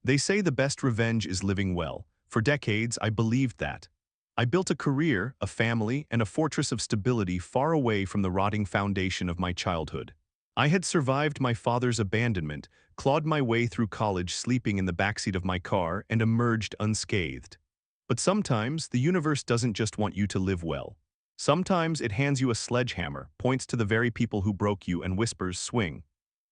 They say the best revenge is living well. For decades, I believed that. I built a career, a family, and a fortress of stability far away from the rotting foundation of my childhood. I had survived my father's abandonment, clawed my way through college sleeping in the backseat of my car, and emerged unscathed. But sometimes, the universe doesn't just want you to live well. Sometimes it hands you a sledgehammer, points to the very people who broke you, and whispers, swing.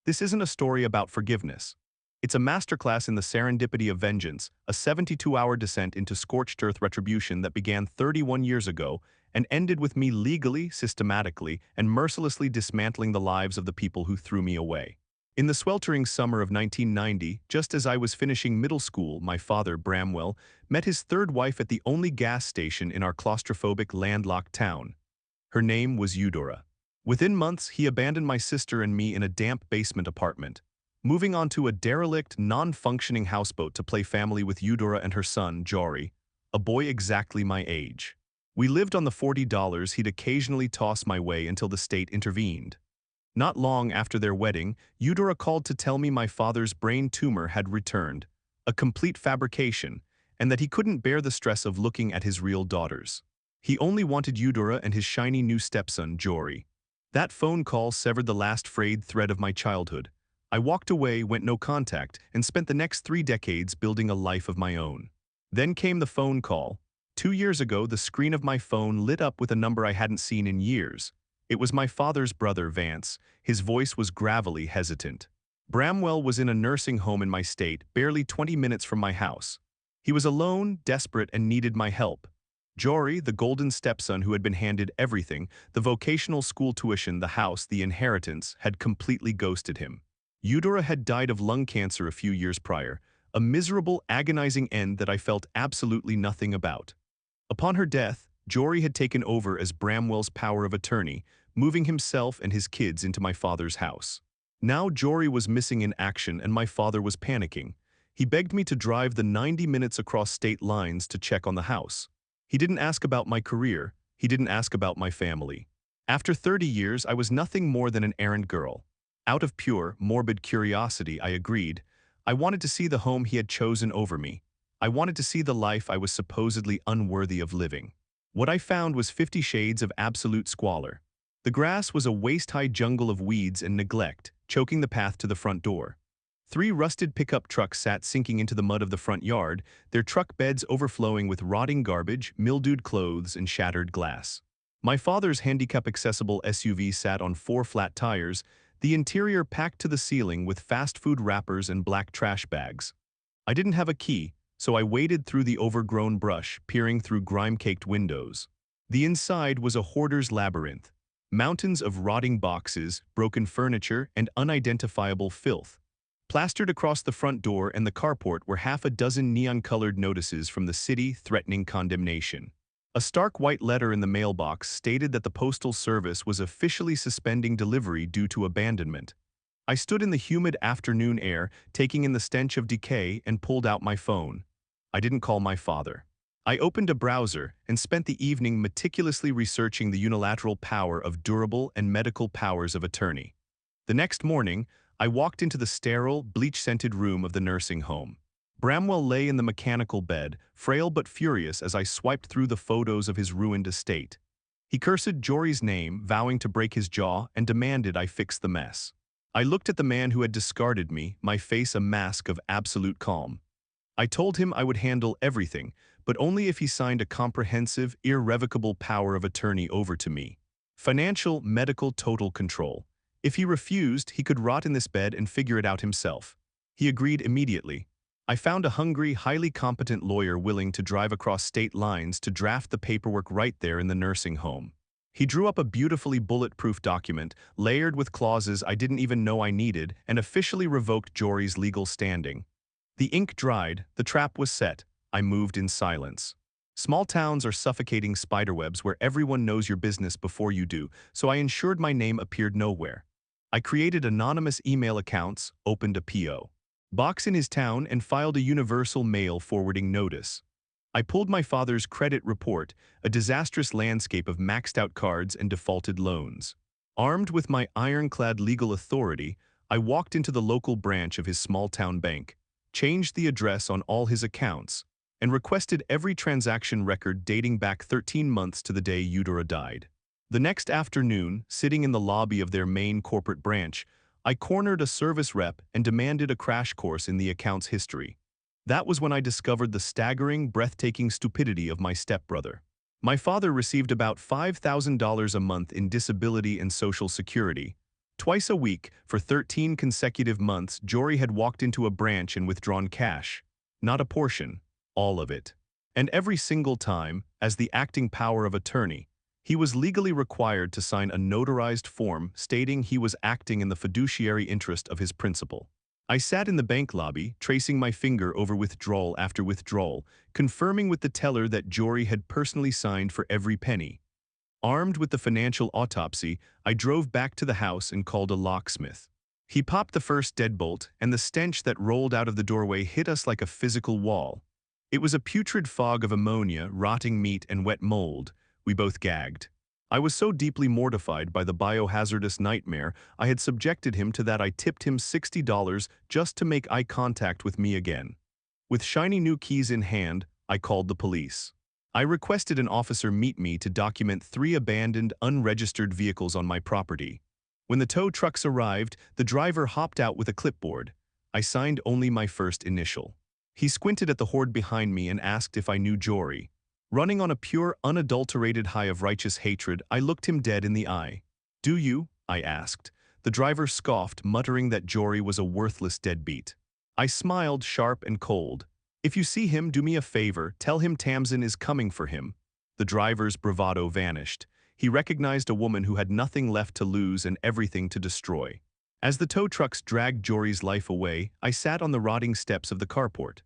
This isn't a story about forgiveness. It's a masterclass in the serendipity of vengeance, a 72-hour descent into scorched-earth retribution that began 31 years ago and ended with me legally, systematically, and mercilessly dismantling the lives of the people who threw me away. In the sweltering summer of 1990, just as I was finishing middle school, my father, Bramwell, met his third wife at the only gas station in our claustrophobic, landlocked town. Her name was Eudora. Within months, he abandoned my sister and me in a damp basement apartment, moving on to a derelict, non-functioning houseboat to play family with Eudora and her son, Jory, a boy exactly my age. We lived on the $40 he'd occasionally toss my way until the state intervened. Not long after their wedding, Eudora called to tell me my father's brain tumor had returned, a complete fabrication, and that he couldn't bear the stress of looking at his real daughters. He only wanted Eudora and his shiny new stepson, Jory. That phone call severed the last frayed thread of my childhood. I walked away, went no contact, and spent the next 3 decades building a life of my own. Then came the phone call. 2 years ago, the screen of my phone lit up with a number I hadn't seen in years. It was my father's brother, Vance. His voice was gravelly hesitant. Bramwell was in a nursing home in my state, barely 20 minutes from my house. He was alone, desperate, and needed my help. Jory, the golden stepson who had been handed everything, the vocational school tuition, the house, the inheritance, had completely ghosted him. Eudora had died of lung cancer a few years prior, a miserable, agonizing end that I felt absolutely nothing about. Upon her death, Jory had taken over as Bramwell's power of attorney, moving himself and his kids into my father's house. Now Jory was missing in action and my father was panicking. He begged me to drive the 90 minutes across state lines to check on the house. He didn't ask about my career, he didn't ask about my family. After 30 years, I was nothing more than an errand girl. Out of pure, morbid curiosity, I agreed. I wanted to see the home he had chosen over me. I wanted to see the life I was supposedly unworthy of living. What I found was 50 shades of absolute squalor. The grass was a waist-high jungle of weeds and neglect, choking the path to the front door. 3 rusted pickup trucks sat sinking into the mud of the front yard, their truck beds overflowing with rotting garbage, mildewed clothes, and shattered glass. My father's handicap-accessible SUV sat on 4 flat tires, the interior packed to the ceiling with fast food wrappers and black trash bags. I didn't have a key, so I waded through the overgrown brush, peering through grime-caked windows. The inside was a hoarder's labyrinth. Mountains of rotting boxes, broken furniture, and unidentifiable filth. Plastered across the front door and the carport were half a dozen neon-colored notices from the city threatening condemnation. A stark white letter in the mailbox stated that the Postal Service was officially suspending delivery due to abandonment. I stood in the humid afternoon air, taking in the stench of decay, and pulled out my phone. I didn't call my father. I opened a browser and spent the evening meticulously researching the unilateral power of durable and medical powers of attorney. The next morning, I walked into the sterile, bleach-scented room of the nursing home. Bramwell lay in the mechanical bed, frail but furious as I swiped through the photos of his ruined estate. He cursed Jory's name, vowing to break his jaw, and demanded I fix the mess. I looked at the man who had discarded me, my face a mask of absolute calm. I told him I would handle everything, but only if he signed a comprehensive, irrevocable power of attorney over to me. Financial, medical, total control. If he refused, he could rot in this bed and figure it out himself. He agreed immediately. I found a hungry, highly competent lawyer willing to drive across state lines to draft the paperwork right there in the nursing home. He drew up a beautifully bulletproof document, layered with clauses I didn't even know I needed, and officially revoked Jory's legal standing. The ink dried, the trap was set. I moved in silence. Small towns are suffocating spiderwebs where everyone knows your business before you do, so I ensured my name appeared nowhere. I created anonymous email accounts, opened a P.O. box in his town, and filed a universal mail forwarding notice. I pulled my father's credit report, a disastrous landscape of maxed-out cards and defaulted loans. Armed with my ironclad legal authority, I walked into the local branch of his small-town bank. changed the address on all his accounts, and requested every transaction record dating back 13 months to the day Eudora died. The next afternoon, sitting in the lobby of their main corporate branch, I cornered a service rep and demanded a crash course in the account's history. That was when I discovered the staggering, breathtaking stupidity of my stepbrother. My father received about $5,000 a month in disability and Social Security. Twice a week, for 13 consecutive months, Jory had walked into a branch and withdrawn cash. Not a portion, all of it. And every single time, as the acting power of attorney, he was legally required to sign a notarized form stating he was acting in the fiduciary interest of his principal. I sat in the bank lobby, tracing my finger over withdrawal after withdrawal, confirming with the teller that Jory had personally signed for every penny. Armed with the financial autopsy, I drove back to the house and called a locksmith. He popped the first deadbolt, and the stench that rolled out of the doorway hit us like a physical wall. It was a putrid fog of ammonia, rotting meat, and wet mold. We both gagged. I was so deeply mortified by the biohazardous nightmare I had subjected him to that I tipped him $60 just to make eye contact with me again. With shiny new keys in hand, I called the police. I requested an officer meet me to document 3 abandoned, unregistered vehicles on my property. When the tow trucks arrived, the driver hopped out with a clipboard. I signed only my first initial. He squinted at the horde behind me and asked if I knew Jory. Running on a pure, unadulterated high of righteous hatred, I looked him dead in the eye. "Do you?" I asked. The driver scoffed, muttering that Jory was a worthless deadbeat. I smiled, sharp and cold. "If you see him, do me a favor, tell him Tamsin is coming for him." The driver's bravado vanished. He recognized a woman who had nothing left to lose and everything to destroy. As the tow trucks dragged Jory's life away, I sat on the rotting steps of the carport.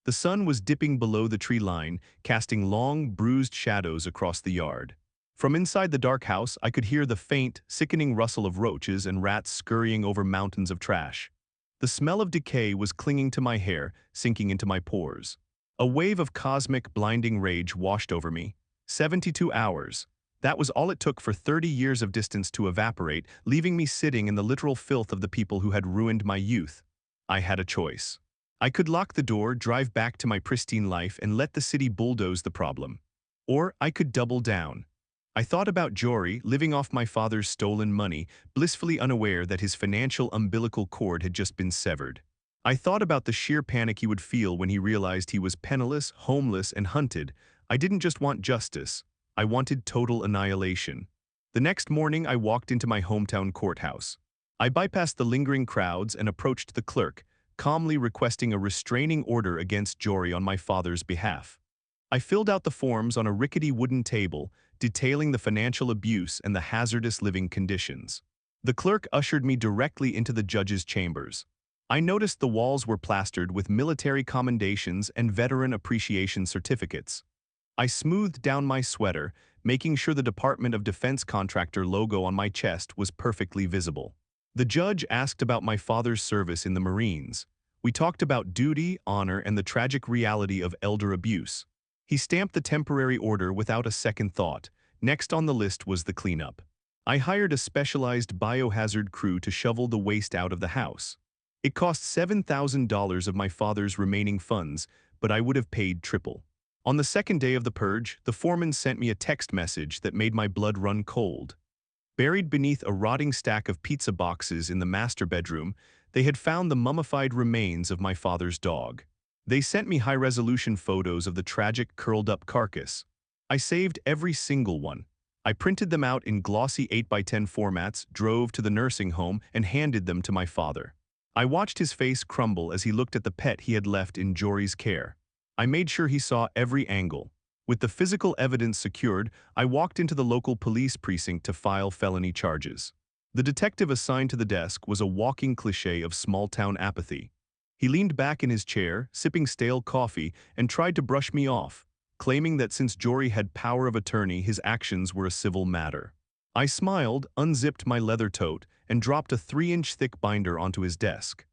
The sun was dipping below the tree line, casting long, bruised shadows across the yard. From inside the dark house, I could hear the faint, sickening rustle of roaches and rats scurrying over mountains of trash. The smell of decay was clinging to my hair, sinking into my pores. A wave of cosmic, blinding rage washed over me. 72 hours. That was all it took for 30 years of distance to evaporate, leaving me sitting in the literal filth of the people who had ruined my youth. I had a choice. I could lock the door, drive back to my pristine life, and let the city bulldoze the problem. Or I could double down. I thought about Jory, living off my father's stolen money, blissfully unaware that his financial umbilical cord had just been severed. I thought about the sheer panic he would feel when he realized he was penniless, homeless, and hunted. I didn't just want justice. I wanted total annihilation. The next morning, I walked into my hometown courthouse. I bypassed the lingering crowds and approached the clerk, calmly requesting a restraining order against Jory on my father's behalf. I filled out the forms on a rickety wooden table, detailing the financial abuse and the hazardous living conditions. The clerk ushered me directly into the judge's chambers. I noticed the walls were plastered with military commendations and veteran appreciation certificates. I smoothed down my sweater, making sure the Department of Defense contractor logo on my chest was perfectly visible. The judge asked about my father's service in the Marines. We talked about duty, honor, and the tragic reality of elder abuse. He stamped the temporary order without a second thought. Next on the list was the cleanup. I hired a specialized biohazard crew to shovel the waste out of the house. It cost $7,000 of my father's remaining funds, but I would have paid triple. On the second day of the purge, the foreman sent me a text message that made my blood run cold. Buried beneath a rotting stack of pizza boxes in the master bedroom, they had found the mummified remains of my father's dog. They sent me high-resolution photos of the tragic curled-up carcass. I saved every single one. I printed them out in glossy 8x10 formats, drove to the nursing home, and handed them to my father. I watched his face crumble as he looked at the pet he had left in Jory's care. I made sure he saw every angle. With the physical evidence secured, I walked into the local police precinct to file felony charges. The detective assigned to the desk was a walking cliché of small-town apathy. He leaned back in his chair, sipping stale coffee, and tried to brush me off, claiming that since Jory had power of attorney, his actions were a civil matter. I smiled, unzipped my leather tote, and dropped a 3-inch thick binder onto his desk.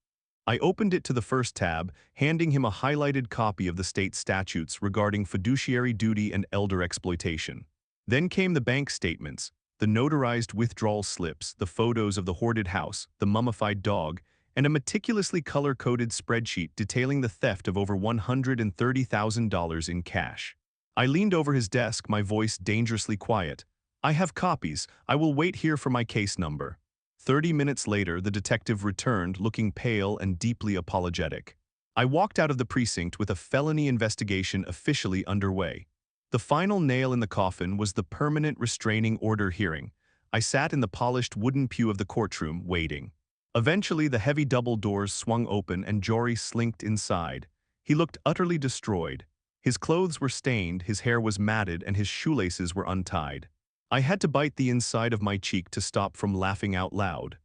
I opened it to the first tab, handing him a highlighted copy of the state statutes regarding fiduciary duty and elder exploitation. Then came the bank statements, the notarized withdrawal slips, the photos of the hoarded house, the mummified dog, and a meticulously color-coded spreadsheet detailing the theft of over $130,000 in cash. I leaned over his desk, my voice dangerously quiet. "I have copies. I will wait here for my case number." 30 minutes later, the detective returned, looking pale and deeply apologetic. I walked out of the precinct with a felony investigation officially underway. The final nail in the coffin was the permanent restraining order hearing. I sat in the polished wooden pew of the courtroom, waiting. Eventually, the heavy double doors swung open and Jory slinked inside. He looked utterly destroyed. His clothes were stained, his hair was matted, and his shoelaces were untied. I had to bite the inside of my cheek to stop from laughing out loud.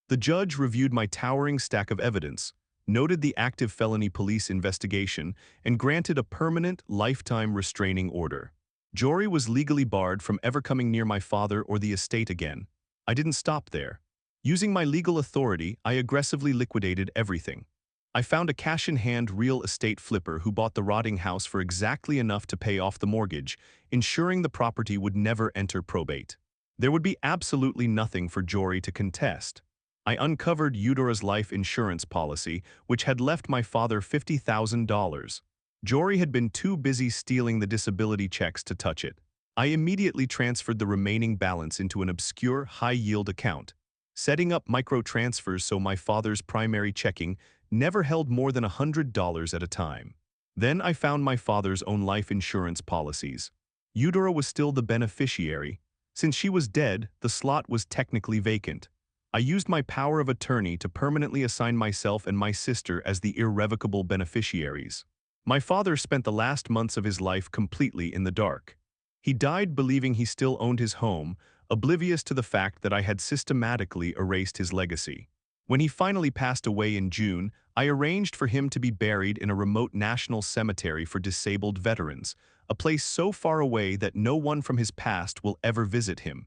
The judge reviewed my towering stack of evidence, noted the active felony police investigation, and granted a permanent, lifetime restraining order. Jory was legally barred from ever coming near my father or the estate again. I didn't stop there. Using my legal authority, I aggressively liquidated everything. I found a cash-in-hand real estate flipper who bought the rotting house for exactly enough to pay off the mortgage, ensuring the property would never enter probate. There would be absolutely nothing for Jory to contest. I uncovered Eudora's life insurance policy, which had left my father $50,000. Jory had been too busy stealing the disability checks to touch it. I immediately transferred the remaining balance into an obscure, high-yield account, setting up micro-transfers so my father's primary checking never held more than $100 at a time. Then I found my father's own life insurance policies. Eudora was still the beneficiary. Since she was dead, the slot was technically vacant. I used my power of attorney to permanently assign myself and my sister as the irrevocable beneficiaries. My father spent the last months of his life completely in the dark. He died believing he still owned his home, oblivious to the fact that I had systematically erased his legacy. When he finally passed away in June, I arranged for him to be buried in a remote national cemetery for disabled veterans, a place so far away that no one from his past will ever visit him.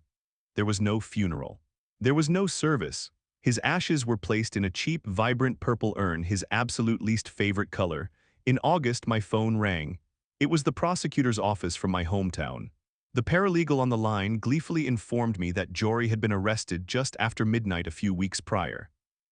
There was no funeral. There was no service. His ashes were placed in a cheap, vibrant purple urn, his absolute least favorite color. In August, my phone rang. It was the prosecutor's office from my hometown. The paralegal on the line gleefully informed me that Jory had been arrested just after midnight a few weeks prior.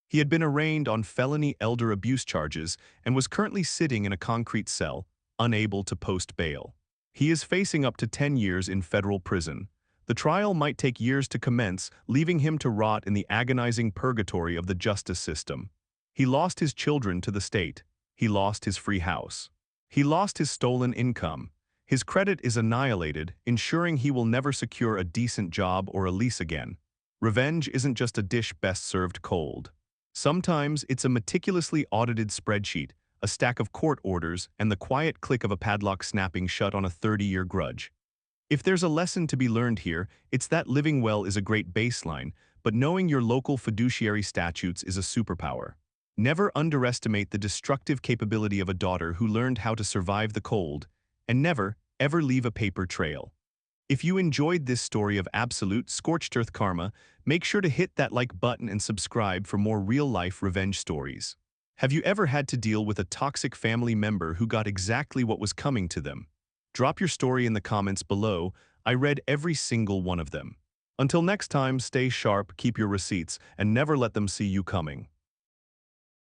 He had been arraigned on felony elder abuse charges and was currently sitting in a concrete cell, unable to post bail. He is facing up to 10 years in federal prison. The trial might take years to commence, leaving him to rot in the agonizing purgatory of the justice system. He lost his children to the state. He lost his free house. He lost his stolen income. His credit is annihilated, ensuring he will never secure a decent job or a lease again. Revenge isn't just a dish best served cold. Sometimes it's a meticulously audited spreadsheet, a stack of court orders, and the quiet click of a padlock snapping shut on a 30-year grudge. If there's a lesson to be learned here, it's that living well is a great baseline, but knowing your local fiduciary statutes is a superpower. Never underestimate the destructive capability of a daughter who learned how to survive the cold, and never, ever leave a paper trail. If you enjoyed this story of absolute scorched-earth karma, make sure to hit that like button and subscribe for more real-life revenge stories. Have you ever had to deal with a toxic family member who got exactly what was coming to them? Drop your story in the comments below. I read every single one of them. Until next time, stay sharp, keep your receipts, and never let them see you coming.